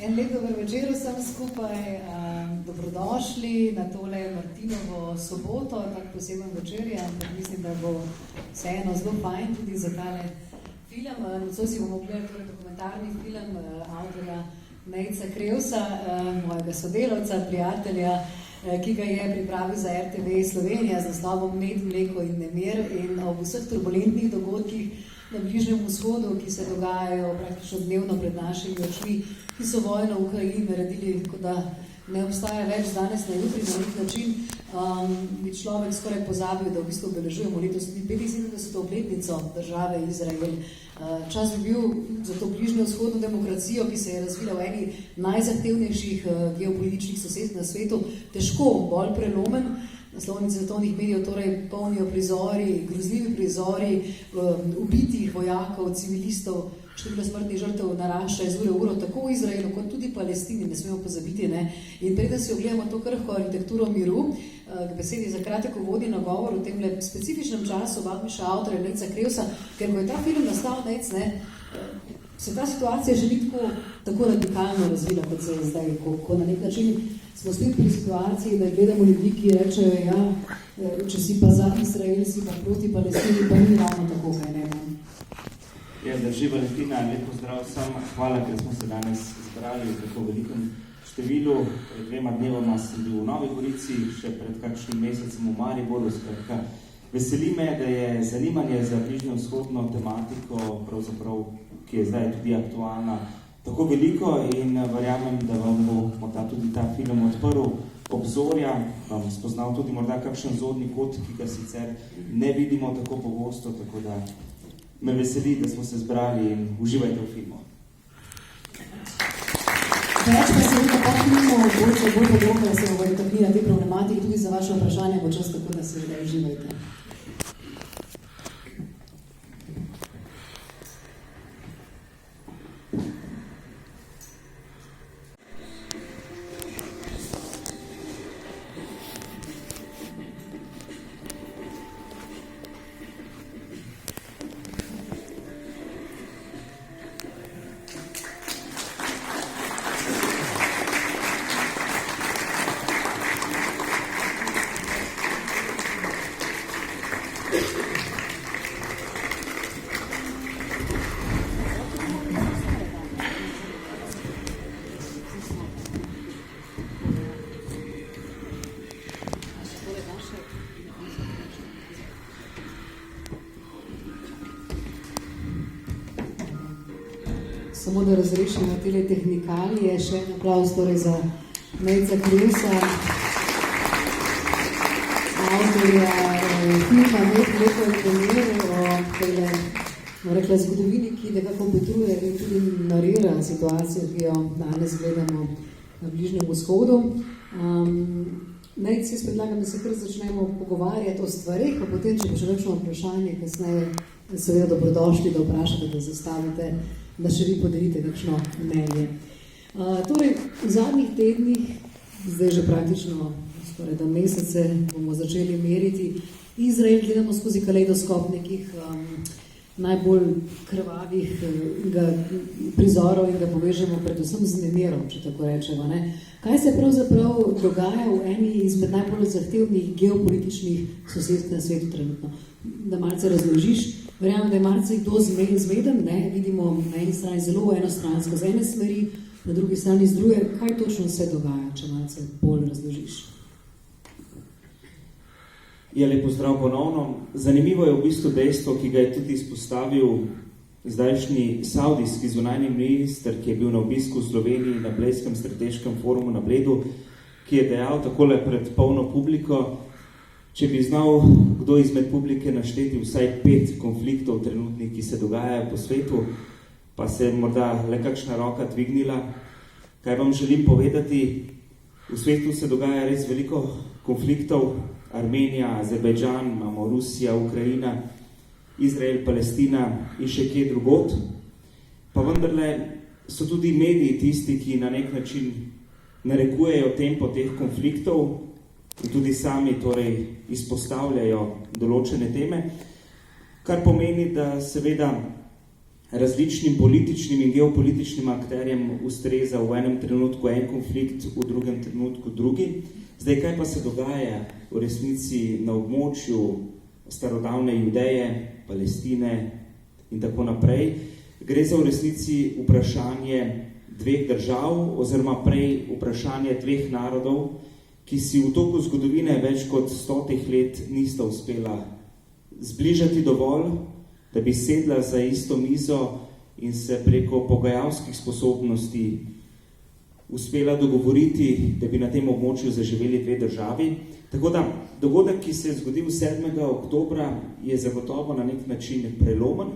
En lep dober večer vsem skupaj, dobrodošli na tole Martinovo soboto, tak poseben večerja, ampak mislim, da bo vseeno zelo fajn tudi za tale film. Nocoj si bomo gledali torej dokumentarni film avtorja Nejca Krevsa, mojega sodelavca, prijatelja, ki ga je pripravil za RTV Slovenija z naslovom Med, mleko in nemir in ob vseh turbulentnih dogodkih na Bližnjem vzhodu, ki se dogajajo praktično dnevno pred našimi očmi, ki so vojno v Ukrajini naredili, tako da ne obstaja več danes na jutri na nek način, bi človek skoraj pozabil, da v bistvu obeležujemo letos 75. obletnico države Izrael. Čas bi bil za to bližnjo vzhodno demokracijo, ki se je razvila v eni najzahtevnejših geopolitičnih sosed na svetu, težko, bolj prelomen. Naslovnice svetovnih medijev torej polnijo prizori, grozljivi prizori ubitih vojakov, civilistov, število smrtnih žrtev narašča iz ure v uro, tako v Izraelu kot tudi Palestini, ne smemo pozabiti, ne. In preden si ogledamo to krhko arhitekturo miru, k besedi za kratek uvodni nagovor v tem specifičnem času vabiša avtorja Nejca Krevsa, ker ko je ta film nastal Nejc, ne, se ta situacija že ni tako radikalno razvila, kot se je zdaj, ko na nek način smo spet pri situaciji, da gledamo ljudi, ki rečejo, ja, če si pa za Izrael, si pa proti Palestini, pa ni ravno tako, kaj ne. Ja, drži Valentina, lep pozdrav vsem. Hvala, ker smo se danes zbrali v tako velikem številu. Pred 2 dnevoma sem bil v Novi Gorici, še pred kakšnim mesecem v Mariboru. Skratka, veseli me, da je zanimanje za bližnjo vzhodno tematiko, pravzaprav, ki je zdaj tudi aktualna, tako veliko in verjamem, da vam bo morda tudi ta film odprl obzorja, vam spoznal tudi morda kakšen zorni kot, ki ga sicer ne vidimo tako pogosto, tako da me veseli, da smo se zbrali in uživajte v filmu. Več pa se vidno pa filmu, bolj podrobno, da se bomo dotaknili na te problematike, tudi za vaše vprašanje bo čas, tako da se vidno uživajte. Samo da razrešimo tele tehnikalije, še en aplavz torej za Nejca Krevsa, avtorja filma Med, mleko in nemir, o tele zgodovini, ki nekako petruje in tudi narira situacijo, ki jo danes gledamo na Bližnjem vzhodu. Nejc, jaz predlagam, da se kar začnemo pogovarjati o stvarih, pa potem, če bo še kakšno vprašanje, kasneje seveda dobrodošli, da vprašate, da zastavite, da še vi podelite kakšno mnenje. Torej, v zadnjih tednih, zdaj že praktično skoraj da mesece, bomo začeli meriti Izrael, gledamo skozi kaleidoskop nekih najbolj krvavih prizorov in ga povežemo predvsem z nemirom, če tako rečemo. Ne? Kaj se pravzaprav dogaja v eni izmed najbolj zahtevnih geopolitičnih sosedstv na svetu trenutno? Da malce razložiš, verjamem, da je malce kdo zmeden, ne? Vidimo na eni strani zelo enostransko z ene smeri, na drugi strani z druge. Kaj točno se dogaja, če malce bolj razložiš? Ja, lep pozdrav ponovno. Zanimivo je v bistvu dejstvo, ki ga je tudi izpostavil zdajšnji saudijski zunanji minister, ki je bil na obisku v Sloveniji na Blejskem strateškem forumu na Bledu, ki je dejal takole pred polno publiko, če bi znal kdo izmed publike našteti vsaj 5 konfliktov trenutnih, ki se dogajajo po svetu, pa se je morda le kakšna roka dvignila. Kaj vam želim povedati? V svetu se dogaja res veliko konfliktov, Armenija, Azerbajdžan, imamo Rusija, Ukrajina, Izrael, Palestina in še kje drugot. Pa vendarle so tudi mediji tisti, ki na nek način narekujejo tempo teh konfliktov in tudi sami torej izpostavljajo določene teme, kar pomeni, da seveda različnim političnim in geopolitičnim akterjem ustreza v enem trenutku en konflikt, v drugem trenutku drugi. Zdaj, kaj pa se dogaja v resnici na območju starodavne Judeje, Palestine in tako naprej? Gre za v resnici vprašanje dveh držav, oziroma prej vprašanje dveh narodov, ki si v toku zgodovine več kot 100 let nista uspela zbližati dovolj, da bi sedla za isto mizo in se preko pogajalskih sposobnosti uspela dogovoriti, da bi na tem območju zaživeli dve državi. Tako da dogodek, ki se je zgodil 7. oktobra, je zagotovo na nek način prelomen.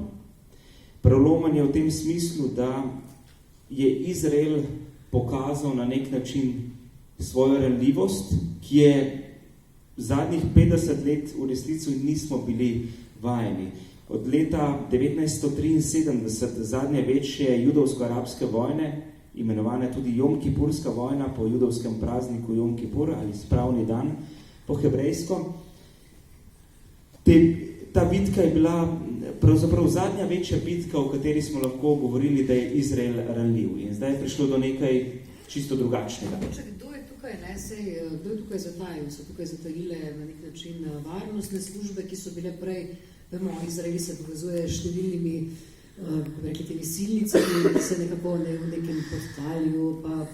Prelomen je v tem smislu, da je Izrael pokazal na nek način svojo ranljivost, ki je zadnjih 50 let v resnici nismo bili vajeni. Od leta 1973, zadnje večje judovsko-arabske vojne, imenovane tudi Jom-Kipurska vojna po judovskem prazniku Jom Kipur ali spravni dan po hebrejsko. Ta bitka je bila pravzaprav zadnja večja bitka, o kateri smo lahko govorili, da je Izrael ranljiv. In zdaj je prišlo do nekaj čisto drugačnega. Kdo je tukaj zatajil? So tukaj zatajile na nek način varnostne službe, ki so bile prej, vemo, Izrael se povezuje s številnimi temi silnicami, ki se nekako v nekem podtalju, pa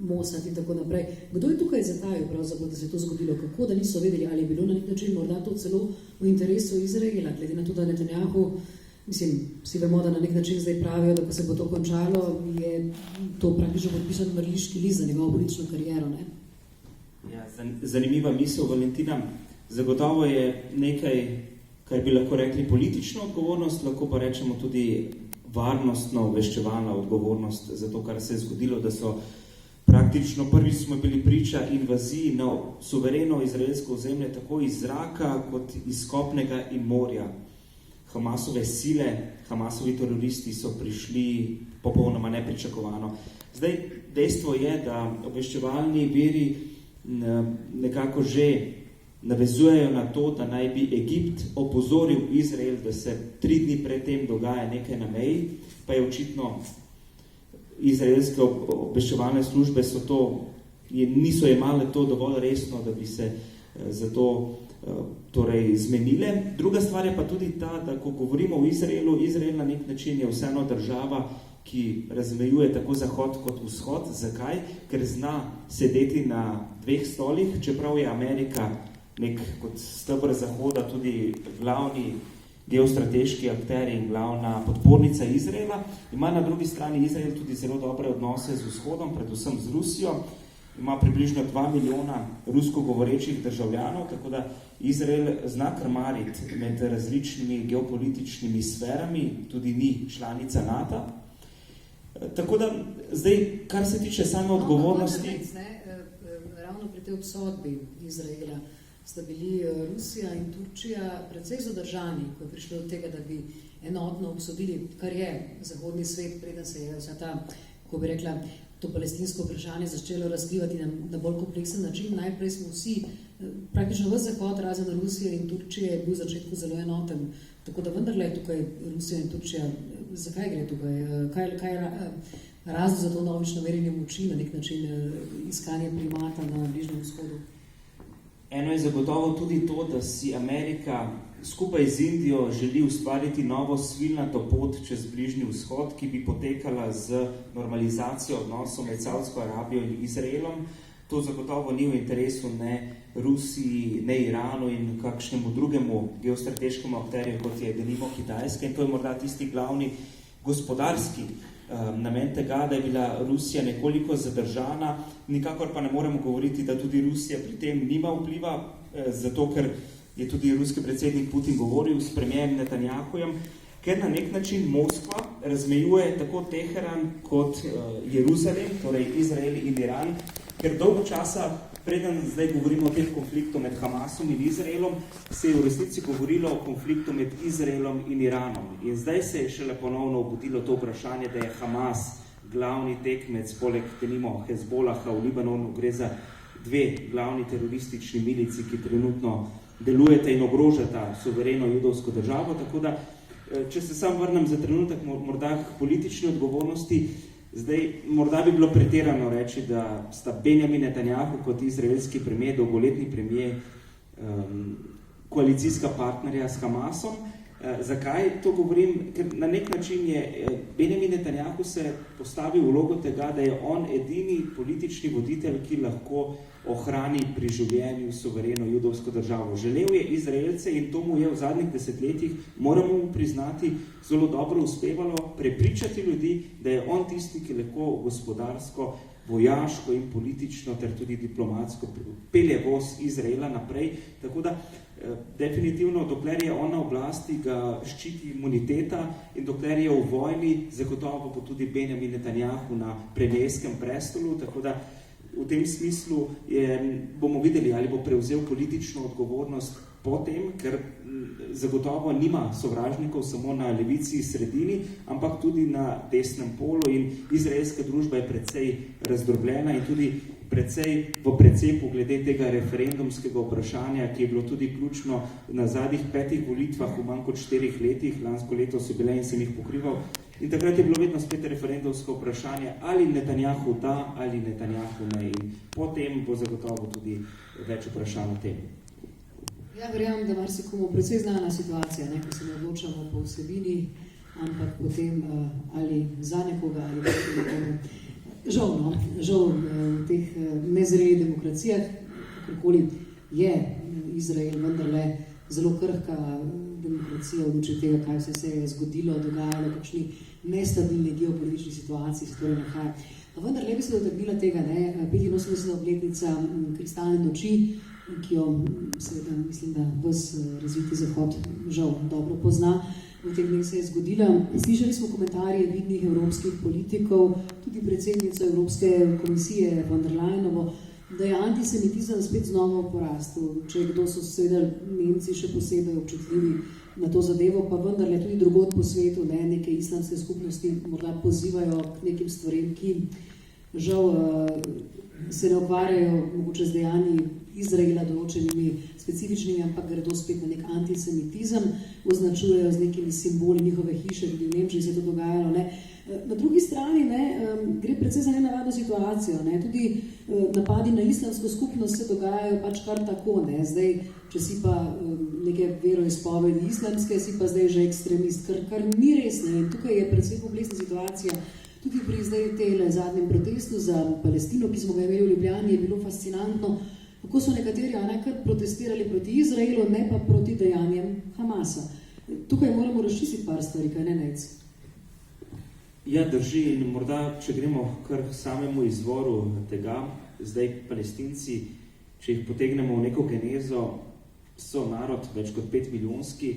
Mossad in tako naprej. Kdo je tukaj zatajil pravzaprav, da se je to zgodilo? Kako, da niso vedeli, ali je bilo na nek način morda to celo v interesu Izraela, glede na to, da Netanjahu, vsi vemo, da na nek način zdaj pravijo, da ko se bo to končalo, je to praktično podpisan mrliški list za njegovo politično kariero, ne? Ja, zanimiva misel, Valentina. Zagotovo je nekaj, kar bi lahko rekli politična odgovornost, lahko pa rečemo tudi varnostno obveščevalna odgovornost za to, kar se je zgodilo, da so praktično prvič smo bili priča invaziji na suvereno izraelsko ozemlje, tako iz zraka kot iz kopnega in morja. Hamasove sile, Hamasovi teroristi so prišli popolnoma nepričakovano. Zdaj, dejstvo je, da obveščevalni viri nekako že navezujejo na to, da naj bi Egipt opozoril Izrael, da se 3 dni predtem dogaja nekaj na meji, pa je očitno izraelske obveščevalne službe niso jemale to dovolj resno, da bi se zato zmenile. Druga stvar je pa tudi ta, da ko govorimo o Izraelu, Izrael na nek način je vseeno država, ki razmejuje tako zahod kot vzhod. Zakaj? Ker zna sedeti na 2 stolih, čeprav je Amerika nek kot stebr zahoda tudi glavni geostrateški akter in glavna podpornica Izraela. Ima na drugi strani Izrael tudi zelo dobre odnose z vzhodom, predvsem z Rusijo. Ima približno 2 milijona rusko govorečih državljanov, tako da Izrael zna krmariti med različnimi geopolitičnimi sferami, tudi ni članica NATO. Tako da zdaj, kar se tiče same odgovornosti... Ravno pri tej obsodbi Izraela sta bili Rusija in Turčija precej zadržani, ko je prišlo do tega, da bi enotno obsodili, kar je zahodni svet, preden se je vsa ta, ko bi rekla, to palestinsko vprašanje začelo razkrivati na bolj kompleksen način. Najprej smo vsi, praktično ves zahod, razen Rusije in Turčije, je bil v začetku zelo enoten. Tako da vendarle je tukaj Rusija in Turčija, zakaj gre tukaj? Kaj je razlog za to novično merjenje moči, na nek način iskanje primata na Bližnjem vzhodu? Eno je zagotovo tudi to, da si Amerika skupaj z Indijo želi ustvariti novo svilnato pot čez Bližnji vzhod, ki bi potekala z normalizacijo odnosov med Saudsko Arabijo in Izraelom. To zagotovo ni v interesu ne Rusiji, ne Iranu in kakšnemu drugemu geostrateškemu akterju, kot je denimo Kitajska. In to je morda tisti glavni gospodarski namen tega, da je bila Rusija nekoliko zadržana. Nikakor pa ne moremo govoriti, da tudi Rusija pri tem nima vpliva, zato ker je tudi ruski predsednik Putin govoril s premijerjem Netanjahujem, ker na nek način Moskva razmejuje tako Teheran kot Jeruzalem, torej Izrael in Iran, ker dolgo časa, preden zdaj govorimo o tem konfliktu med Hamasom in Izraelom, se je v resnici govorilo o konfliktu med Izraelom in Iranom. In zdaj se je šele ponovno obudilo to vprašanje, da je Hamas glavni tekmec, poleg denimo Hezbolaha v Libanonu, gre za 2 glavni teroristični milici, ki trenutno delujete in ogrožata suvereno judovsko državo, tako da če se sam vrnem za trenutek morda k politični odgovornosti, zdaj morda bi bilo pretirano reči, da sta Benjamin Netanjahu kot izraelski premijer, dolgoletni premijer, koalicijska partnerja s Hamasom. Zakaj to govorim? Ker na nek način je Benjamin Netanjahu se postavil v vlogo tega, da je on edini politični voditelj, ki lahko ohrani pri življenju suvereno judovsko državo. Želel je Izraelce in to mu je v zadnjih desetletjih, moramo mu priznati, zelo dobro uspevalo prepričati ljudi, da je on tisti, ki lahko gospodarsko, vojaško in politično ter tudi diplomatsko pelje voz Izraela naprej. Tako da definitivno, dokler je on na oblasti, ga ščiti imuniteta in dokler je v vojni, zagotovo bo tudi Benjamin Netanjahu na premijerskem prestolu, tako da v tem smislu bomo videli, ali bo prevzel politično odgovornost potem, ker zagotovo nima sovražnikov samo na levici sredini, ampak tudi na desnem polu in izraelska družba je precej razdrobljena in tudi precej v precepu glede tega referendumskega vprašanja, ki je bilo tudi ključno na zadnjih 5 volitvah v manj kot 4 letih, lansko leto so bile in sem jih pokrival. In takrat je bilo vedno spet referendumsko vprašanje, ali Netanjahu da, ali Netanjahu ne. In potem bo zagotovo tudi več vprašanj o tem. Ja, verjamem, da marsikomu precej znana situacija, ne, ko se ne odločamo po vsebini, ampak potem ali za nekoga ali proti nekomu. Žal v teh nezrelih demokracijah, kakorkoli je Izrael vendarle zelo krhka demokracija v luči tega, kaj se je zgodilo, dogajalo, kakšni nestabilni geopolitični situaciji se torej nahaja. Vendar le bi se dotaknila tega, 85. obletnica kristalne noči, ki jo seveda mislim, da ves razviti zahod žal dobro pozna. V teh dneh se je zgodila. Slišali smo komentarje vidnih evropskih politikov, tudi predsednico Evropske komisije von der Leyenovo, da je antisemitizem spet znova v porastu. Če kdo so seveda Nemci še posebej občutljivi na to zadevo, pa vendarle tudi drugod po svetu, neke islamske skupnosti morda pozivajo k nekim stvarem, ki žal se ne ukvarjajo mogoče z dejanji Izraela določenimi specifičnimi, ampak gredo spet na nek antisemitizem, označujejo z nekimi simboli njihove hiše, tudi v Nemčiji se je to dogajalo. Na drugi strani gre predvsej za nenavadno situacijo. Tudi napadi na islamsko skupnost se dogajajo pač kar tako. Zdaj, če si pa neke veroizpovedi islamske, si pa zdaj že ekstremist, kar ni res. In tukaj je predvsej komplexna situacija. Tudi pri zdaj tele zadnjem protestu za Palestino, ki smo ga imeli v Ljubljani, je bilo fascinantno, kako so nekateri kar protestirali proti Izraelu, ne pa proti dejanjem Hamasa. Tukaj moramo razčistiti par stvari, kaj ne, Nejc? Ja, drži, in morda, če gremo kar samemu izvoru tega, zdaj Palestinci, če jih potegnemo v neko genezo, so narod več kot 5 milijonski,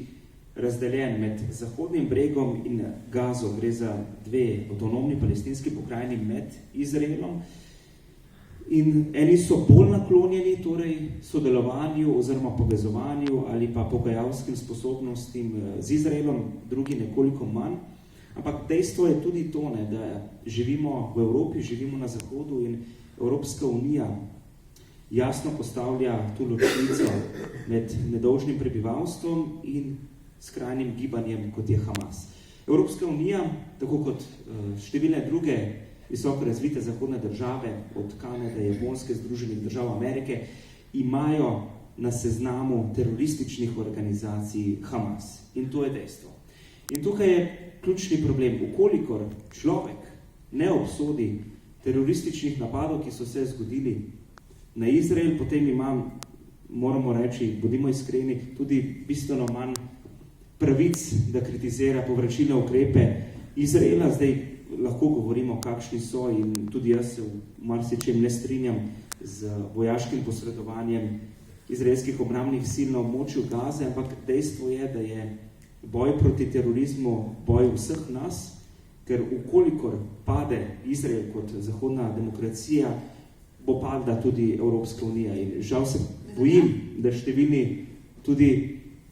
razdeljen med Zahodnim bregom in Gazo. Gre za 2 avtonomni palestinski pokrajini med Izraelom. In eni so bolj naklonjeni torej sodelovanju oziroma povezovanju ali pa pogajalskim sposobnostim z Izraelom, drugi nekoliko manj. Ampak dejstvo je tudi to, da živimo v Evropi, živimo na Zahodu in Evropska unija jasno postavlja tu ločnico med nedolžnim prebivalstvom in skrajnim gibanjem, kot je Hamas. Evropska unija, tako kot številne druge visoko razvite zahodne države, od Kanade, Japonske, Združenih držav Amerike, imajo na seznamu terorističnih organizacij Hamas. In to je dejstvo. In tukaj je ključni problem. Ukolikor človek ne obsodi terorističnih napadov, ki so se zgodili na Izrael, potem moramo reči, bodimo iskreni, tudi bistveno manj pravic, da kritizira povračilne ukrepe Izraela. Zdaj lahko govorimo, kakšni so, in tudi jaz se v marsičem ne strinjam z vojaškim posredovanjem izraelskih obrambnih sil na območju Gaze, ampak dejstvo je, da je boj proti terorizmu boj vseh nas, ker ukolikor pade Izrael kot zahodna demokracija, bo padla tudi Evropska unija. In žal se bojim, da številni tudi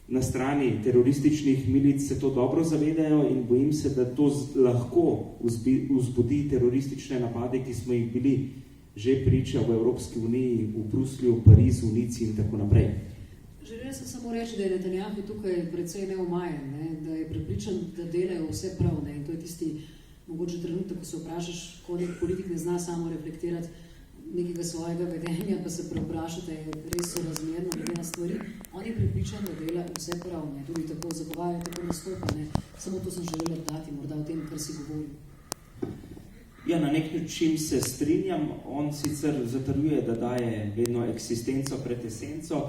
na strani terorističnih milic se to dobro zavedajo in bojim se, da to lahko vzbudi teroristične napade, ki smo jih bili že priča v Evropski uniji, v Bruslju, v Parizu, v Nici in tako naprej. Želela sem samo reči, da je Netanjahu tukaj precej neomajen, ne? Da je prepričan, da delajo vse prav. Ne? In to je tisti mogoče trenutek, ko se vprašaš, ko nek politik ne zna samo reflektirati nekega svojega vedenja, pa se preoprašati, je res sorazmerno glede na stvari. On je prepričan, da dela vse prav, ne? Tudi tako zagovarja, tako nastopa. Ne? Samo to sem želela dati, morda o tem, kar si govoril. Ja, na nek način se strinjam. On sicer zatrjuje, da daje vedno eksistenco pred esenco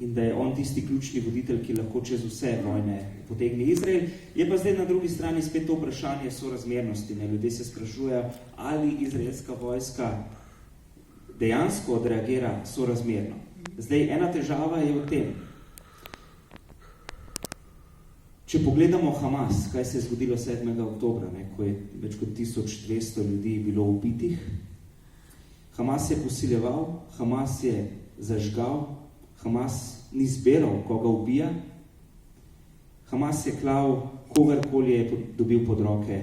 in da je on tisti ključni voditelj, ki lahko čez vse vojne potegne Izrael. Je pa zdaj na drugi strani spet to vprašanje sorazmernosti. Ne? Ljudje se sprašujejo, ali izraelska vojska dejansko odreagira sorazmerno. Zdaj, ena težava je v tem. Če pogledamo Hamas, kaj se je zgodilo 7. oktobra, ne, ko je več kot 1200 ljudi bilo ubitih, Hamas je posiljeval, Hamas je zažgal, Hamas ni zbiral, koga ubija, Hamas je klal kogarkoli je dobil pod roke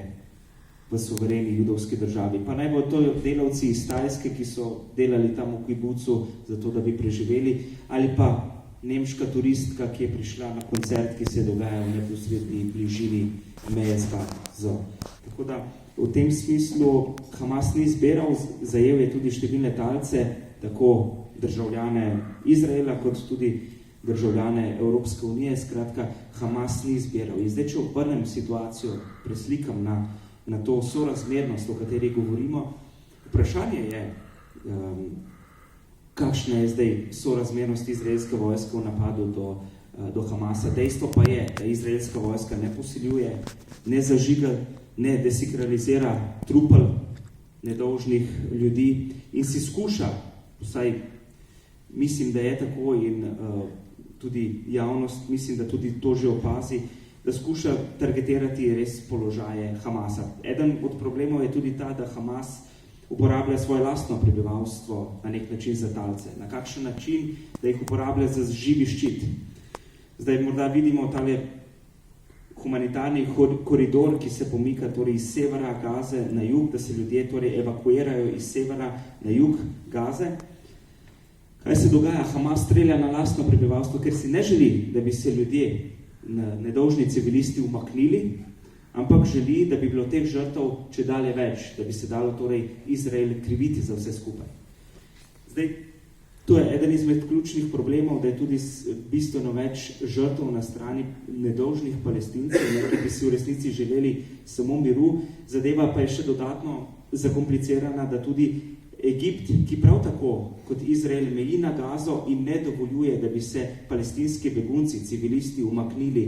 v suvereni judovski državi. Pa naj bo to delavci iz Tajske, ki so delali tam v kibucu, zato da bi preživeli, ali pa nemška turistka, ki je prišla na koncert, ki se je dogajal v neposredni bližini meje z Gazo. Tako da v tem smislu Hamas ni zbiral, zajel je tudi številne talce, tako državljane Izraela, kot tudi državljane Evropske unije. Skratka, Hamas ni zbiral. In zdaj, če obrnem situacijo, preslikam na to sorazmernost, o kateri govorimo, vprašanje je, kakšna je zdaj sorazmernost izraelske vojske v napadu do Hamasa. Dejstvo pa je, da izraelska vojska ne posiljuje, ne zažiga, ne desakralizira trupel nedolžnih ljudi in si skuša, vsaj mislim, da je tako in tudi javnost, mislim, da tudi to že opazi, da skuša targetirati res položaje Hamasa. Eden od problemov je tudi ta, da Hamas uporablja svoje lastno prebivalstvo na nek način za talce. Na kakšen način, da jih uporablja za živi ščit. Zdaj morda vidimo tale humanitarni koridor, ki se pomika torej iz severa Gaze na jug, da se ljudje torej evakuirajo iz severa na jug Gaze. Kaj se dogaja? Hamas strelja na lastno prebivalstvo, ker si ne želi, da bi se ljudje, nedolžni civilisti, umaknili, ampak želi, da bi bilo teh žrtev čedalje več, da bi se dalo torej Izrael kriviti za vse skupaj. Zdaj, to je eden izmed ključnih problemov, da je tudi bistveno več žrtev na strani nedolžnih Palestincev, ki bi si v resnici želeli samo miru. Zadeva pa je še dodatno zakomplicirana, da tudi Egipt, ki prav tako kot Izrael meji na Gazo in ne dovoljuje, da bi se palestinski begunci, civilisti umaknili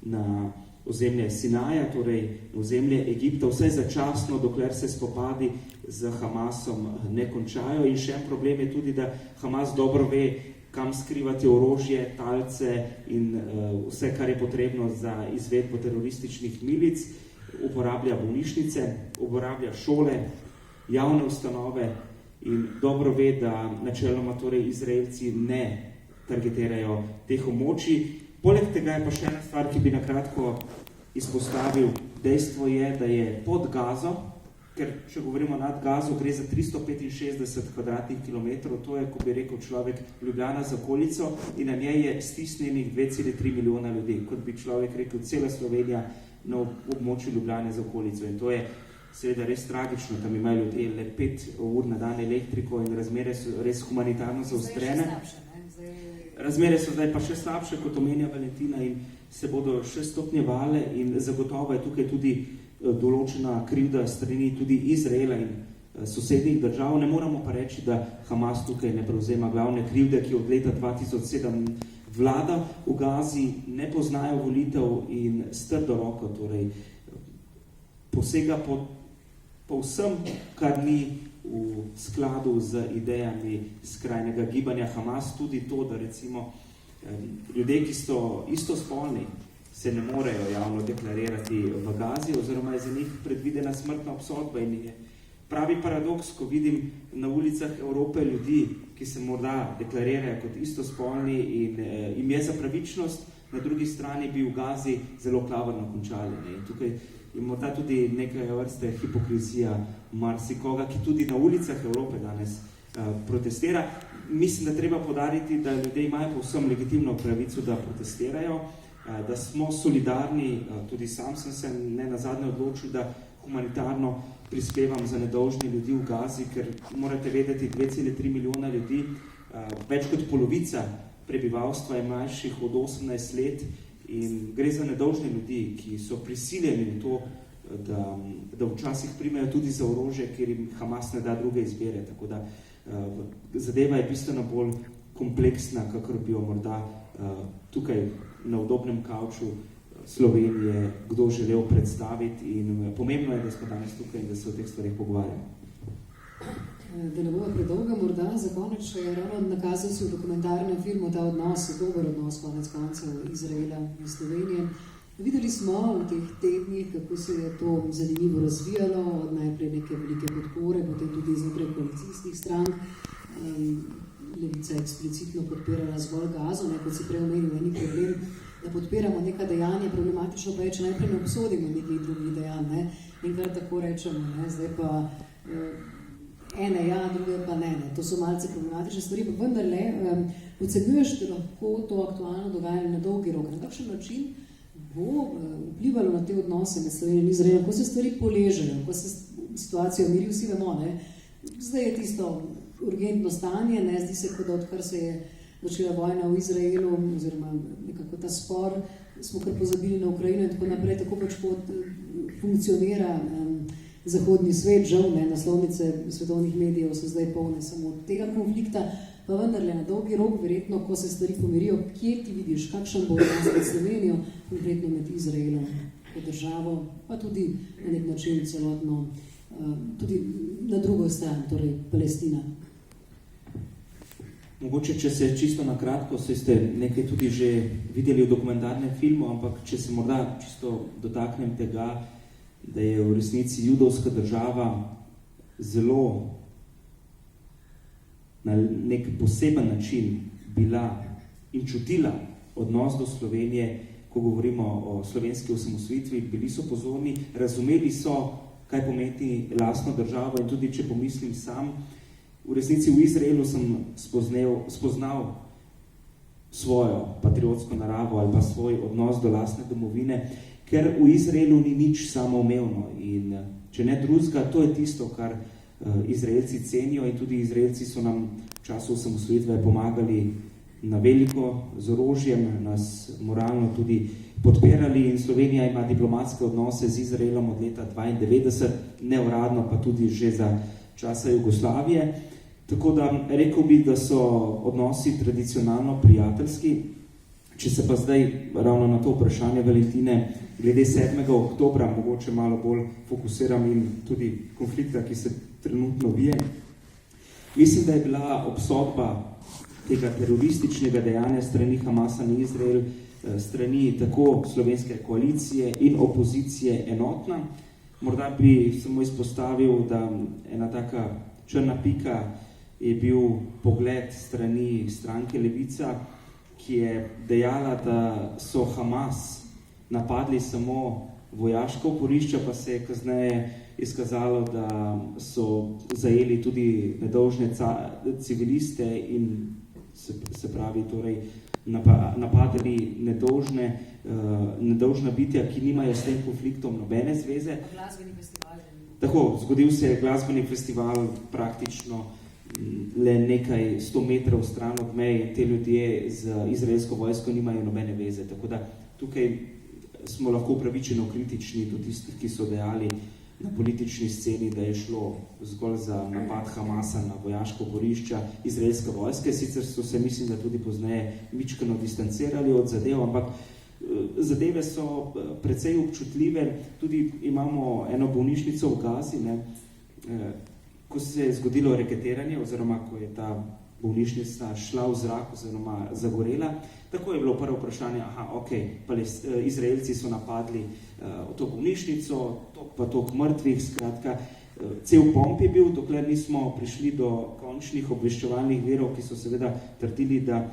na ozemlje Sinaja, torej ozemlje Egipta, vsaj začasno, dokler se spopadi z Hamasom ne končajo. In še en problem je tudi, da Hamas dobro ve, kam skrivati orožje, talce in vse, kar je potrebno za izvedbo terorističnih milic, uporablja bolnišnice, uporablja šole, javne ustanove in dobro ve, da načeloma torej Izraelci ne targetirajo teh območij. Poleg tega je pa še ena stvar, ki bi nakratko izpostavil. Dejstvo je, da je pod Gazo, ker če govorimo nad Gazo, gre za 365 kvadratnih kilometrov, to je, ko bi rekel človek, Ljubljana z okolico in na njej je stisnjenih 2,3 milijona ljudi, kot bi človek rekel, cela Slovenija na območju Ljubljane z okolico. In to je seveda res tragično, tam imajo ljudje le 5 ur na dan elektriko in razmere so res humanitarno zaostrene. Razmere so zdaj pa še slabše, kot omenja Valentina, in se bodo še stopnjevale in zagotovo je tukaj tudi določena krivda strani tudi Izraela in sosednjih držav. Ne moramo pa reči, da Hamas tukaj ne prevzema glavne krivde, ki od leta 2007 vlada v Gazi, ne poznajo volitev in s trdo roko torej posega po vsem, kar ni v skladu z idejami skrajnega gibanja Hamas. Tudi to, da recimo ljudje, ki so istospolni, se ne morejo javno deklarirati v Gazi, oziroma je za njih predvidena smrtna obsodba. In je pravi paradoks, ko vidim na ulicah Evrope ljudi, ki se morda deklarirajo kot istospolni in jim je za pravičnost, na drugi strani bi v Gazi zelo klavrno končali. Ne? In tukaj je morda tudi nekaj vrste hipokrizija marsikoga, ki tudi na ulicah Evrope danes protestira. mislim, da treba podariti, da ljudje imajo povsem legitimno pravico, da protestirajo, da smo solidarni, tudi sam sem se nenazadnje odločil, da humanitarno prispevam za nedolžne ljudi v Gazi, ker morate vedeti, 2,3 milijona ljudi, več kot polovica prebivalstva je mlajših od 18 let in gre za nedolžne ljudi, ki so prisiljeni v to, da včasih primejo tudi za orožje, ker jim Hamas ne da druge izbere. Tako da zadeva je bistveno bolj kompleksna, kakor bi jo morda tukaj na udobnem kavču Slovenije kdo želel predstaviti in pomembno je, da smo danes tukaj in da se o teh stvarih pogovarjamo. Da ne bo predolga, morda za konec še je ravno nakazal si v dokumentarnem filmu ta odnos, dober odnos konec koncev Izraela in Slovenije. Videli smo v teh tednih, kako se je to zanimivo razvijalo, od najprej neke velike podpore, potem tudi znotraj koalicijskih strank. Levica je eksplicitno podpirala zgolj Gazo, kot si prej omenil, ni problem, da podpiramo neka dejanja, problematično pa je, če najprej ne obsodimo nekih drugih dejanj, ne? In kar tako rečemo, ne? Zdaj pa ene ja, druge pa ne. To so malce problematične stvari, pa vendarle ocenjuješ, da lahko to aktualno dogajanje na dolgi rok. Na kakšen način bo vplivalo na te odnose med Slovenijo in Izraelom, ko se stvari poležejo, ko se situacijo miri, vsi vemo, ne? Zdaj je tisto urgentno stanje, ne? Zdi se, kot da odkar se je začela vojna v Izraelu, oziroma nekako ta spor, smo kar pozabili na Ukrajino in tako naprej, tako pač kot funkcionira zahodni svet, žal, ne, naslovnice svetovnih medijev so zdaj polne samo tega konflikta, pa vendarle na dolgi rok, verjetno, ko se stvari pomirijo, kje ti vidiš, kakšen bo odnos med Slovenijo, konkretno med Izraelom kot državo, pa tudi na nek način celotno, tudi na drugo stran, torej Palestina. Mogoče, če se čisto na kratko, ste nekaj tudi že videli v dokumentarnem filmu, ampak če se morda čisto dotaknem tega, da je v resnici judovska država zelo na nek poseben način bila in čutila odnos do Slovenije, ko govorimo o slovenski osamosvojitvi, bili so pozorni, razumeli so, kaj pomeni lastno državo in tudi, če pomislim sam, v resnici v Izraelu sem spoznal svojo patriotsko naravo ali pa svoj odnos do lastne domovine, ker v Izraelu ni nič samoumevno in če ne drugega, to je tisto, kar Izraelci cenijo in tudi Izraelci so nam v času osamosvojitve pomagali na veliko z orožjem, nas moralno tudi podpirali in Slovenija ima diplomatske odnose z Izraelom od leta 1992, neuradno pa tudi že za časa Jugoslavije. Tako da rekel bi, da so odnosi tradicionalno prijateljski. Če se pa zdaj ravno na to vprašanje Valentine glede 7. oktobra mogoče malo bolj fokusiram in tudi konflikta, ki se trenutno vije. Mislim, da je bila obsodba tega terorističnega dejanja strani Hamasa na Izrael, strani tako slovenske koalicije in opozicije enotna. Morda bi samo izpostavil, da ena taka črna pika je bil pogled strani stranke Levica, ki je dejala, da so Hamas napadli samo vojaška oporišča, pa se je kasneje izkazalo, da so zajeli tudi nedolžne civiliste in se pravi torej napadali nedolžna bitja, ki nimajo s tem konfliktom nobene zveze. Glasbeni festival. Tako, zgodil se je glasbeni festival praktično le nekaj 100 metrov stran od meje in te ljudje z izraelsko vojsko nimajo nobene veze. Tako da tukaj smo lahko upravičeno kritični do tistih, ki so dejali na politični sceni, da je šlo zgolj za napad Hamasa na vojaško oporišča izraelske vojske. Sicer so se, mislim, da tudi pozneje mičkano distancirali od zadev, ampak zadeve so precej občutljive. Tudi imamo eno bolnišnico v Gazi, ne, ko se je zgodilo reketiranje, oziroma ko je ta bolnišnica šla v zrak oziroma zagorela, tako je bilo prvo vprašanje, Izraelci so napadli to bolnišnico, pa toliko mrtvih, skratka, cel pomp je bil, dokler nismo prišli do končnih obveščevalnih virov, ki so seveda trdili, da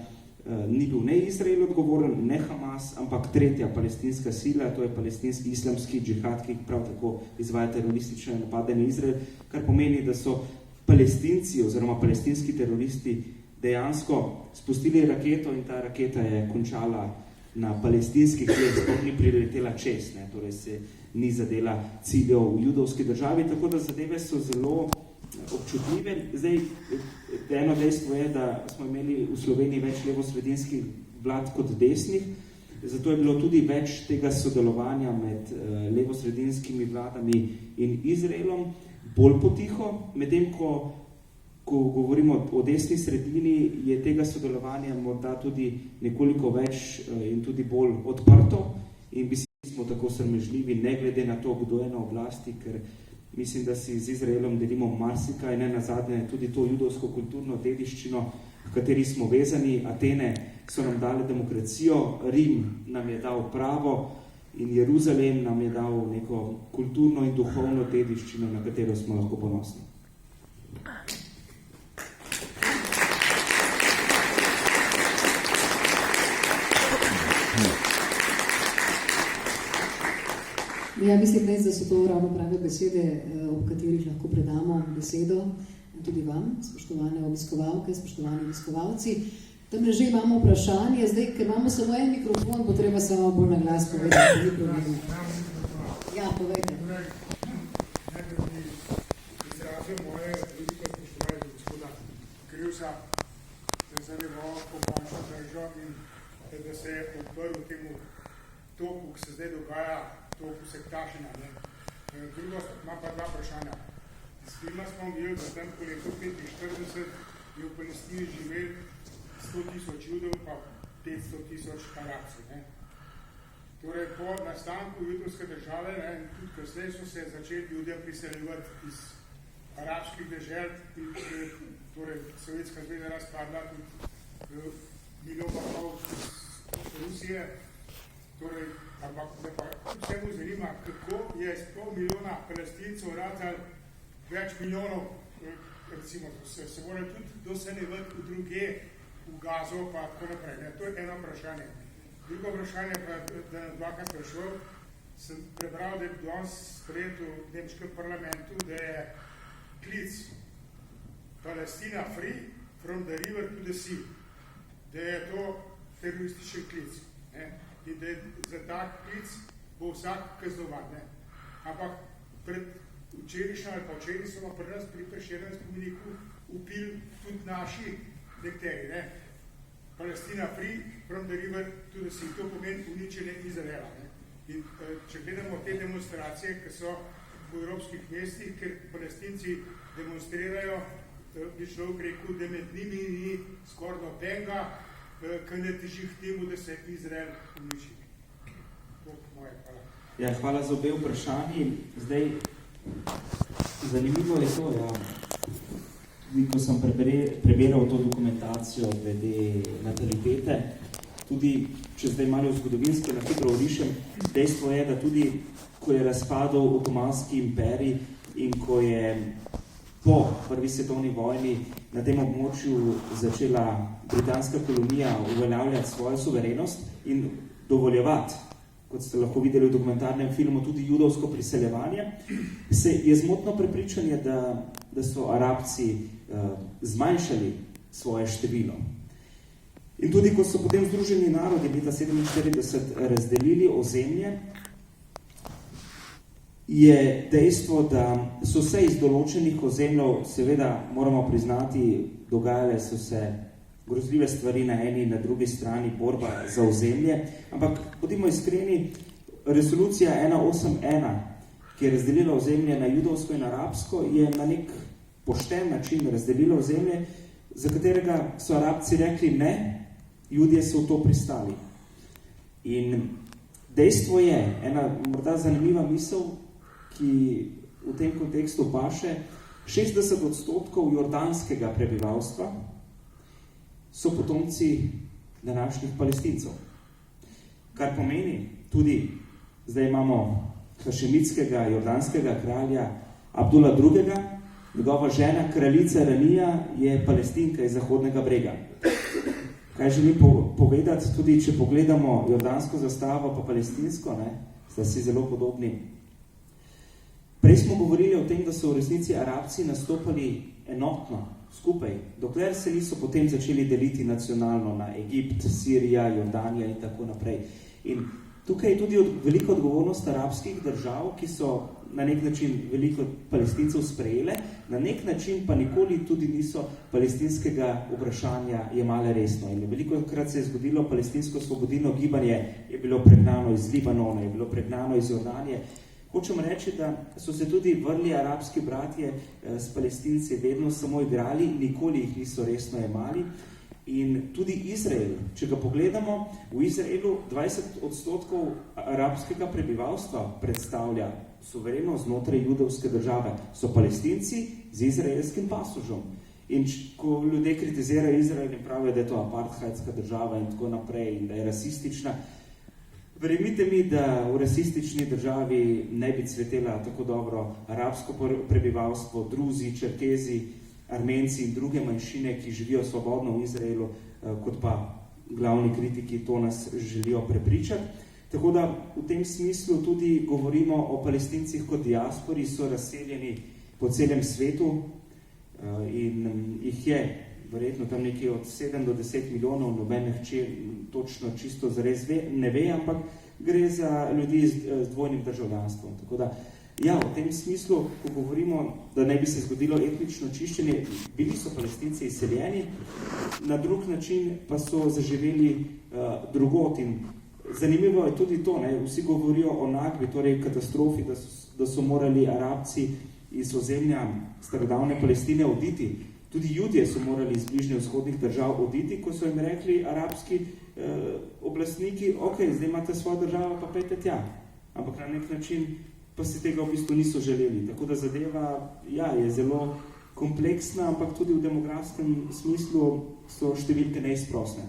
ni bil ne Izrael odgovoren, ne Hamas, ampak tretja palestinska sila, to je palestinski islamski džihad, ki prav tako izvaja teroristične napade na Izrael, kar pomeni, da so Palestinci oziroma palestinski teroristi dejansko spustili raketo in ta raketa je končala na palestinskih tleh, sploh ni priletela čez, ne, torej se ni zadela ciljev v judovski državi, tako da zadeve so zelo občutljive. Zdaj, eno dejstvo je, da smo imeli v Sloveniji več levosredinskih vlad kot desnih, zato je bilo tudi več tega sodelovanja med levosredinskimi vladami in Izraelom, bolj potiho, medtem ko govorimo o desni sredini, je tega sodelovanja morda tudi nekoliko več in tudi bolj odprto in bi smo tako sramežljivi, ne glede na to, kdo je na oblasti, ker mislim, da si z Izraelom delimo marsikaj, ne nazadnje tudi to judovsko kulturno dediščino, v kateri smo vezani. Atene so nam dali demokracijo, Rim nam je dal pravo in Jeruzalem nam je dal neko kulturno in duhovno dediščino, na katero smo lahko ponosni. Ja, mislim, da so to ravno prave besede, ob katerih lahko predamo besedo tudi vam, spoštovane obiskovalke, spoštovani obiskovalci. Tam že imamo vprašanje, zdaj, ker imamo samo en mikrofon, bo treba samo bolj na glas povedati. Ni problem. Ja, povejte. Najprej bi izrazil moje veliko spoštovanje do gospoda Krivca, za njegovo pokončno držo in da se je odprl temu toku, ki se zdaj dogaja, toku sektašenja. Drugo, imam pa dva vprašanja. S filma smo videli, da tam po letu 1945 je v Palestini živeli 100,000 judov pa 500,000 Arabcev. Torej, po nastanku judovske države, tudi kasneje so se začeli ljudje priseljevati iz arabskih dežel, torej Sovjetska zveza razpadla, tudi bilo pa iz Rusije. Torej, ampak me pa vse mu zanima, kako je s 500 milijona palestincev ratal več milijonov, recimo, se mora tudi doseljevati v druge, v Gazo pa tako naprej. To je eno vprašanje. Drugo vprašanje pa, da na dvakrat prišel, sem prebral, da je danes sprejet v nemškem parlamentu, da je klic Palestina free from the river to the sea, da je to terorističen klic. In da za tak klic bo vsak kaznovan. Ampak pred včerajšnjo ali pa včeraj so pri nas pri Prešernem spomeniku upili tudi naši nekteri. Palestina free from the river to the sea. To pomeni uničenje Izraela. In če gledamo te demonstracije, ki so v evropskih mestih, ker palestinci demonstrirajo, bi človek rekel, da med njimi ni skoraj nobenega, ki ne teži k temu, da se Izrael uniči. To moje, hvala. Ja, hvala za obe vprašanji. Zdaj, zanimivo je to, ja. Ko sem preberal to dokumentacijo glede natalitete, tudi, če zdaj malo zgodovinsko na hitro orišem, dejstvo je, da tudi, ko je razpadal Otomanski imperij in ko je po prvi svetovni vojni na tem območju začela britanska kolonija uveljavljati svojo suverenost in dovoljevati, kot ste lahko videli v dokumentarnem filmu, tudi judovsko priseljevanje, se je zmotno prepričanje, da so Arabci zmanjšali svoje število. In tudi, ko so potem Združeni narodi leta 1947 razdelili ozemlje, je dejstvo, da so se iz določenih ozemljev, seveda moramo priznati, dogajale so se grozljive stvari na eni in na drugi strani, borba za ozemlje, ampak bodimo iskreni, resolucija 181, ki je razdelila ozemlje na judovsko in arabsko, je na nek pošten način razdelila ozemlje, za katerega so Arabci rekli ne, Judje so v to pristali. In dejstvo je, ena morda zanimiva misel, ki v tem kontekstu paše, 60% jordanskega prebivalstva so potomci današnjih Palestincev. Kar pomeni tudi, zdaj imamo hašemitskega jordanskega kralja Abdula II., njegova žena, kraljica Ranija, je Palestinka iz Zahodnega brega. Kaj želim povedati, tudi če pogledamo jordansko zastavo pa palestinsko, sta si zelo podobni. Prej smo govorili o tem, da so v resnici Arabci nastopali enotno, skupaj, dokler se niso potem začeli deliti nacionalno na Egipt, Sirija, Jordanija in tako naprej. In tukaj je tudi veliko odgovornost arabskih držav, ki so na nek način veliko Palestincev sprejele, na nek način pa nikoli tudi niso palestinskega vprašanja jemale resno. In veliko krat se je zgodilo, palestinsko svobodilno gibanje je bilo pregnano iz Libanona, je bilo pregnano iz Jordanije. Hočem reči, da so se tudi vrli arabski bratje s Palestinci vedno samo igrali, nikoli jih niso resno jemali. In tudi Izrael, če ga pogledamo, v Izraelu 20% arabskega prebivalstva predstavlja suvereno znotraj judovske države. So Palestinci z izraelskim pasožom. In ko ljudje kritizirajo Izrael in pravijo, da je to apartheidska država in tako naprej in da je rasistična, verjemite mi, da v rasistični državi ne bi cvetela tako dobro arabsko prebivalstvo, Druzi, Čerkezi, Armenci in druge manjšine, ki živijo svobodno v Izraelu, kot pa glavni kritiki to nas želijo prepričati. Tako da v tem smislu tudi govorimo o Palestincih kot diaspori, so razseljeni po celem svetu in jih je verjetno tam nekje od 7 do 10 milijonov, noben točno čisto zares ne ve, ampak gre za ljudi z dvojnim državljanstvom. Tako da, ja, v tem smislu, ko govorimo, da ne bi se zgodilo etnično čiščenje, bili so Palestinci izseljeni, na drug način pa so zaživeli drugot. In zanimivo je tudi to, ne, vsi govorijo o Nakbi, torej katastrofi, da so morali Arabci iz ozemlja starodavne Palestine oditi. Tudi Judje so morali iz bližnje vzhodnih držav oditi, ko so jim rekli arabski oblastniki, ok, zdaj imate svojo državo, pa pejte tja. Ampak na nek način pa si tega v bistvu niso želeli. Tako da zadeva, ja, je zelo kompleksna, ampak tudi v demografskem smislu so številke neizprosne.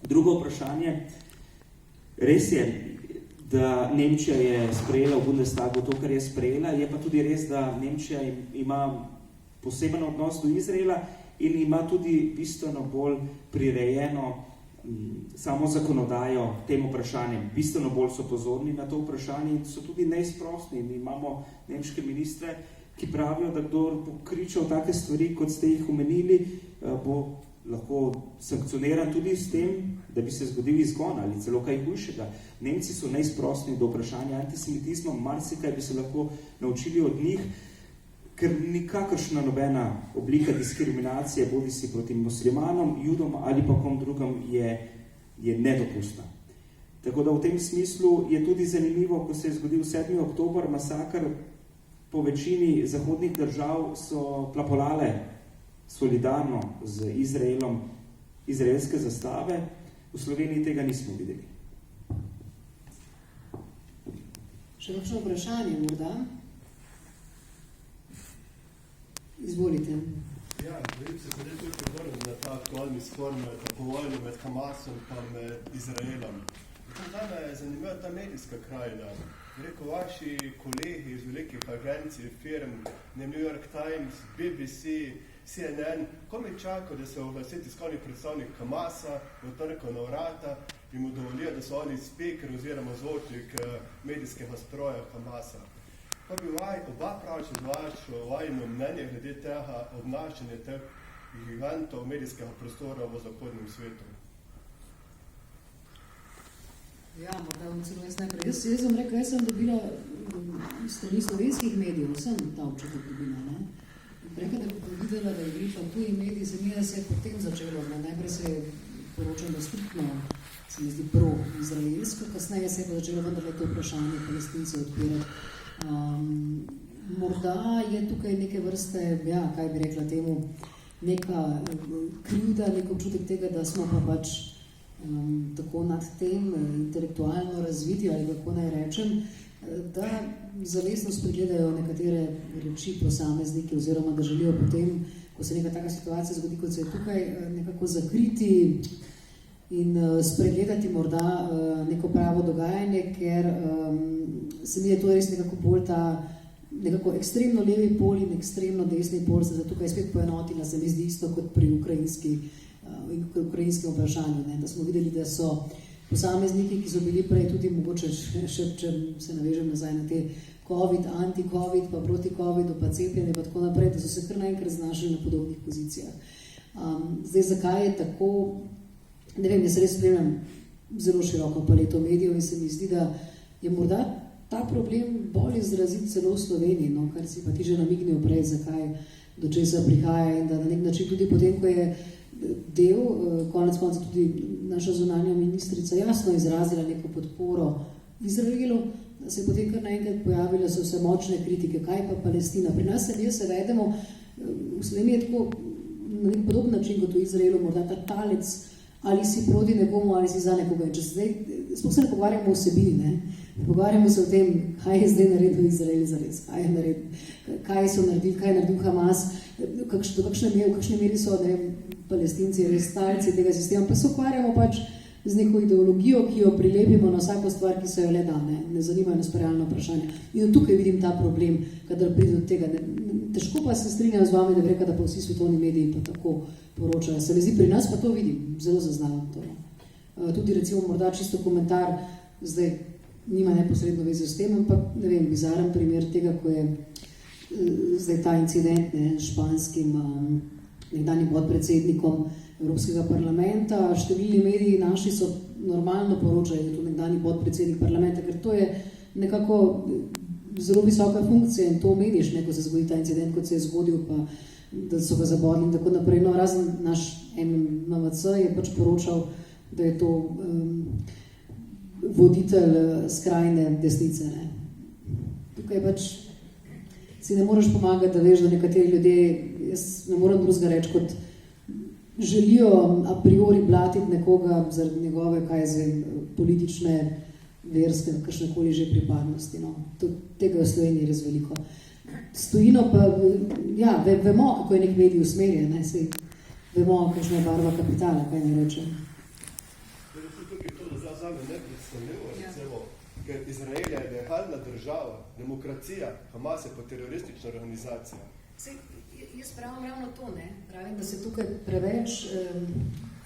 Drugo vprašanje, res je, da Nemčija je sprejela v Bundestagu to, kar je sprejela, je pa tudi res, da Nemčija ima poseben odnos do Izraela in ima tudi bistveno bolj prirejeno samo zakonodajo tem vprašanjem. Bistveno bolj so pozorni na to vprašanje in so tudi neizprosni. Mi imamo nemške ministre, ki pravijo, da kdor bo kričal take stvari, kot ste jih omenili, bo lahko sankcioniran tudi s tem, da bi se zgodil izgon ali celo kaj hujšega. Nemci so neizprosni do vprašanja antisemitizma, marsikaj bi se lahko naučili od njih, ker nikakršna nobena oblika diskriminacije, bodi si proti muslimanom, judom ali pa kom drugem, je nedopustna. Tako da v tem smislu je tudi zanimivo, ko se je zgodil 7. oktober, masakr, po večini zahodnih držav so plapolale solidarno z Izraelom izraelske zastave, v Sloveniji tega nismo videli. Še kakšno vprašanje morda? Izvolite. Ja, želim se tudi tukaj vrniti na ta aktualni spor med vojno med Hamasom pa med Izraelom. Zdaj je zanimiva ta medijska krajina. Rekel, vaši kolegi iz velikih agencij, firm, New York Times, BBC, CNN, ko mi čakajo, da se oglasi tiskovni predstavnik Hamasa, utrkajo na vrata in mu dovolijo, da so oni speaker oziroma zvočnik medijskega stroja Hamasa. Pa bi oba pravča vajno mnenje glede tega obnašanja teh gigantov medijskega prostora v zahodnem svetu. Ja, morda vam celo jaz najprej. Jaz sem rekel, jaz sem dobila strani slovenskih medijev, sem ta občutek dobila. Ne? Prekaj, da bi videla, da je grišla tuji mediji, se mi je se potem začelo. Najprej se je poročalo strikno, se mi zdi pro-izraelsko, kasneje se je pa začelo vendarle to vprašanje Palestince odpirati. Morda je tukaj neke vrste, ja, kaj bi rekla temu, neka krivda, nek občutek tega, da smo pa pač tako nad tem intelektualno razviti, ali kako naj rečem, da zavestno spregledajo nekatere reči posamezniki, oziroma da želijo potem, ko se neka taka situacija zgodi, kot se je tukaj, nekako zakriti in spregledati morda neko pravo dogajanje, ker se mi je to res nekako bolj ta nekako ekstremno levi pol in ekstremno desni pol se za tukaj spet poenotila, se mi zdi isto kot pri ukrajinskem vprašanju, ne? Da smo videli, da so posamezniki, ki so bili prej tudi mogoče še, če se navežem nazaj na te COVID, anti-COVID, pa proti COVID-u, pa cepljenje, pa tako naprej, da so se kar naenkrat znašli na podobnih pozicijah. Zdaj, zakaj je tako, ne vem, jaz res spremljam zelo široko paleto medijev in se mi zdi, da je morda ta problem bolj izrazit celo v Sloveniji, no, kar si pa ti že namignil prej, zakaj do česa prihaja in da na nek način tudi potem, ko je del, konec konca tudi naša zunanja ministrica jasno izrazila neko podporo Izraelu, da se je potem kar naenkrat pojavile so vse močne kritike, kaj pa Palestina. Pri nas se vedemo, v Sloveniji je tako na nek podoben način kot v Izraelu, morda ta talec, ali si proti nekomu, ali si za nekoga. Sploh se ne pogovarjamo o vsebini, ne pogovarjamo se o tem, kaj je zdaj naredil Izrael zares, kaj so naredili, kaj je naredil Hamas, v kakšne meri so Palestinci res talci tega sistema, pa se ukvarjamo pač z neko ideologijo, ki jo prilepimo na vsako stvar, ki se jo le da, ne zanimajo nas pa realno vprašanje. In tukaj vidim ta problem, kadar pride do tega. Težko pa se strinjam z vami, da bi rekel, da pa vsi svetovni mediji pa tako poročajo. Se mi zdi, pri nas pa to vidim, zelo zaznavam to. Tudi recimo morda čisto komentar, zdaj nima neposredno veze s tem, ampak ne vem, bizaren primer tega, ko je zdaj ta incident s španskim nekdanjim podpredsednikom Evropskega parlamenta. Številni mediji naši so normalno poročali, da je to nekdanji podpredsednik parlamenta, ker to je nekako zelo visoka funkcija in to omeniš, ko se zgodi ta incident, kot se je zgodil, pa da so ga zabodli in tako naprej. No, razen naš MMC je pač poročal, da je to voditelj skrajne desnice. Ne. Tukaj pač si ne moreš pomagati, da veš, da nekateri ljudje, jaz ne moram drugega reči, kot želijo a priori blatiti nekoga zaradi njegove, politične, verske, kakšnekoli že pripadnosti. No. Tega v Sloveniji res veliko. Stojino pa, ja, vemo, kako je nek medij usmerjen, ne, sej, vemo, kakšna je barva kapitala, kaj ne rečem. Tukaj to zame ne predstavljivo, recimo, ker Izrael je legalna država, demokracija, Hamas je pa teroristična organizacija. Sej, jaz pravim ravno to, ne? Pravim, da se tukaj preveč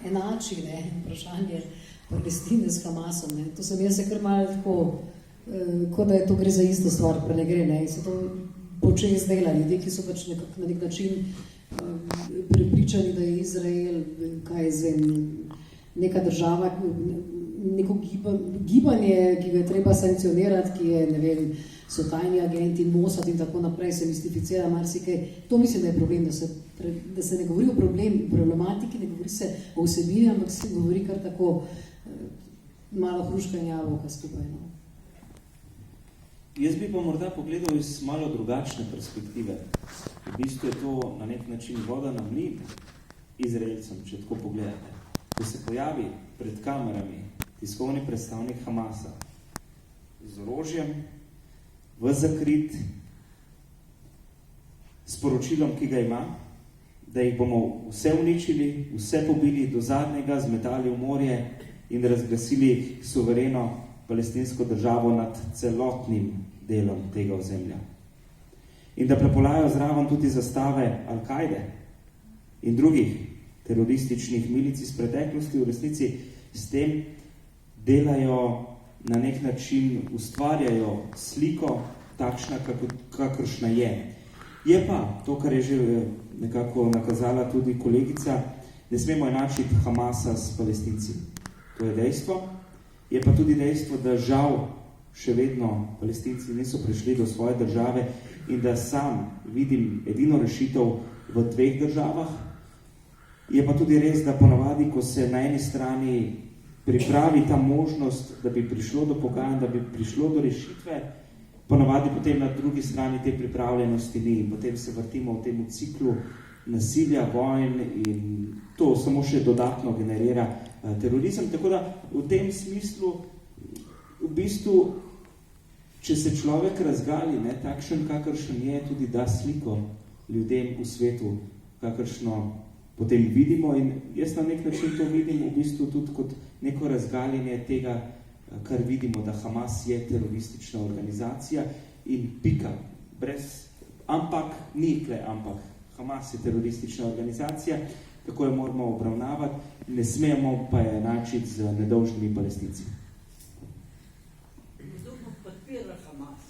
enači, ne, vprašanje Palestine s Hamasom, ne. To sem jaz se kar malo tako, kot da je to gre za isto stvar, pa ne gre, ne, in se to počeli zdela ljudje, ki so pač na nek način prepričani, da je Izrael, neka država, neko gibanje, ki ga je treba sankcionirati, ki je, ne vem, so tajni agenti, Mossad in tako naprej, se mistificira marsikaj. To mislim, da je problem, da se ne govori o problematiki, ne govori se o vsebini, ampak se govori kar tako malo hruškanja jabolka skupaj. No. Jaz bi pa morda pogledal iz malo drugačne perspektive. V bistvu je to na nek način voda na mlin Izraelcem, če tako pogledate. Ko se pojavi pred kamerami tiskovni predstavnik Hamasa z orožjem, v zakrit, s poročilom, ki ga ima, da jih bomo vse uničili, vse pobili do zadnjega, zmetali v morje in razglasili suvereno palestinsko državo nad celotnim delom tega ozemlja. In da prepolajo zraven tudi zastave Al-Kaide in drugih terorističnih milic iz preteklosti, v resnici s tem delajo na nek način, ustvarjajo sliko takšna, kakršna je. Je pa, to, kar je že nekako nakazala tudi kolegica, ne smemo enačiti Hamasa s Palestinci. To je dejstvo. Je pa tudi dejstvo, da žal še vedno Palestinci niso prišli do svoje države in da sam vidim edino rešitev v dveh državah. Je pa tudi res, da ponavadi, ko se na eni strani pripravi ta možnost, da bi prišlo do pogajanj, da bi prišlo do rešitve, ponavadi potem na drugi strani te pripravljenosti ni. Potem se vrtimo v tem ciklu nasilja, vojn in to samo še dodatno generira terorizem. Tako da v tem smislu, v bistvu, če se človek razgali, ne, takšen, kakršen je, tudi da sliko ljudem v svetu, kakršno potem vidimo. In jaz na nek način to vidim v bistvu tudi kot neko razgaljenje tega, kar vidimo, da Hamas je teroristična organizacija in pika. Ampak, ni tle, ampak Hamas je teroristična organizacija, tako jo moramo obravnavati, ne smemo pa je enačiti z nedolžnimi Palestinci. Kdo podpira Hamas?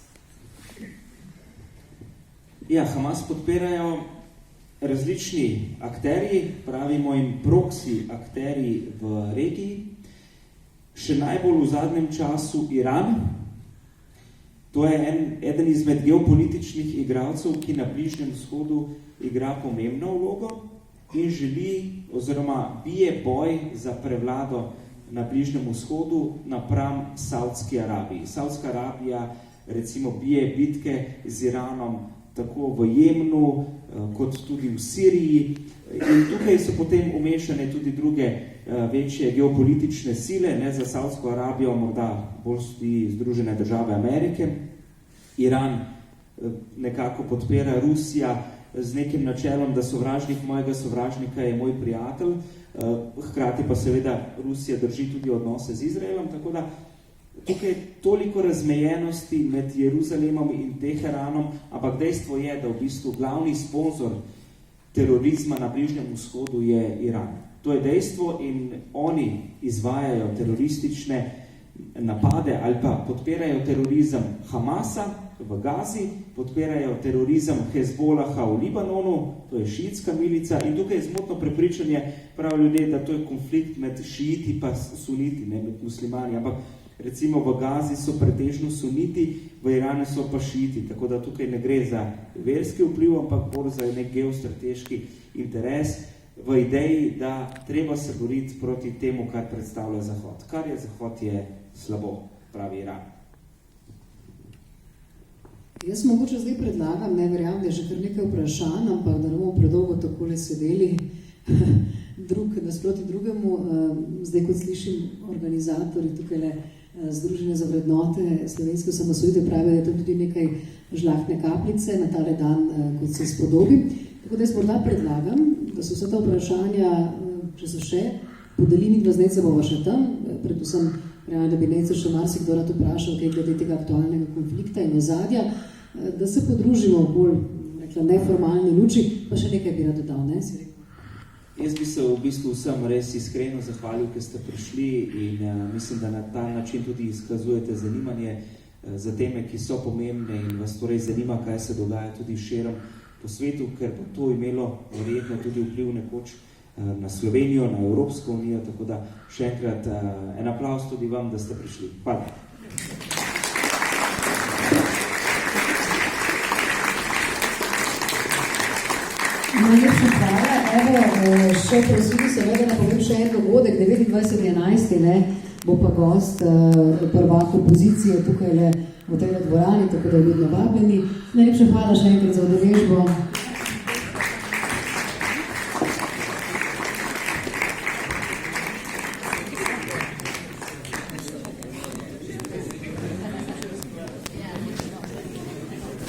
Ja, Hamas podpirajo različni akterji, pravimo jim proksi akterji v regiji. Še najbolj v zadnjem času Iran. To je eden izmed geopolitičnih igralcev, ki na Bližnjem vzhodu igra pomembno vlogo in želi oziroma bije boj za prevlado na Bližnjem vzhodu napram Saudski Arabiji. Saudska Arabija recimo bije bitke z Iranom tako v Jemnu, kot tudi v Siriji. In tukaj so potem umešane tudi druge večje geopolitične sile, ne za Saudsko Arabijo, morda bolj tudi Združene države Amerike. Iran nekako podpira Rusija z nekim načelom, da sovražnik mojega sovražnika je moj prijatelj, hkrati pa seveda Rusija drži tudi odnose z Izraelom, tako da tukaj toliko razmejenosti med Jeruzalemom in Teheranom, ampak dejstvo je, da v bistvu glavni sponzor terorizma na Bližnjem vzhodu je Iran. To je dejstvo in oni izvajajo teroristične napade ali pa podpirajo terorizem Hamasa v Gazi, podpirajo terorizem Hezbolaha v Libanonu, to je šiitska milica in tukaj je zmotno prepričanje prav ljudje, da to je konflikt med šiiti pa suniti, ne med muslimani, ampak recimo v Gazi so pretežno suniti, v Iranu so pa šiiti, tako da tukaj ne gre za verski vpliv, ampak bolj za nek geostrateški interes v ideji, da treba se boriti proti temu, kar predstavlja Zahod. Kar je Zahod, je slabo, pravi Iran. Jaz mogoče zdaj predlagam, ne verjamem, da je že kar nekaj vprašanj, ampak da ne bomo predolgo takole sedeli drug nasproti drugemu. Zdaj, kot slišim, organizatorji tukaj Združenje za vrednote slovenske osamosvojitve pravijo, da je to tudi nekaj žlahtne kapljice na tale dan, kot se spodobi. Tako da jaz morda predlagam, da so vse ta vprašanja, če so še, podelimi dva z Nejca bova še tam, predvsem da bi Nejca še marsikdo rad vprašal, kaj glede tega aktualnega konflikta in ozadja, da se podružimo v bolj neformalni luči, pa še nekaj bi rad dodal, ne, si rekel? Jaz bi se v bistvu vsem res iskreno zahvalil, ker ste prišli in mislim, da na ta način tudi izkazujete zanimanje za teme, ki so pomembne in vas torej zanima, kaj se dogaja tudi širom po svetu, ker bo to imelo verjetno tudi vpliv nekoč na Slovenijo, na Evropsko unijo, tako da še enkrat en aplavz tudi vam, da ste prišli. Hvala. Najlepša hvala. Evo, še prosili seveda napovem še en dogodek, 29.11. Bo pa gost prvak opozicije tukaj v tej dvorani, tako da je ljudno vabljeni. Najlepša hvala še enkrat za udeležbo.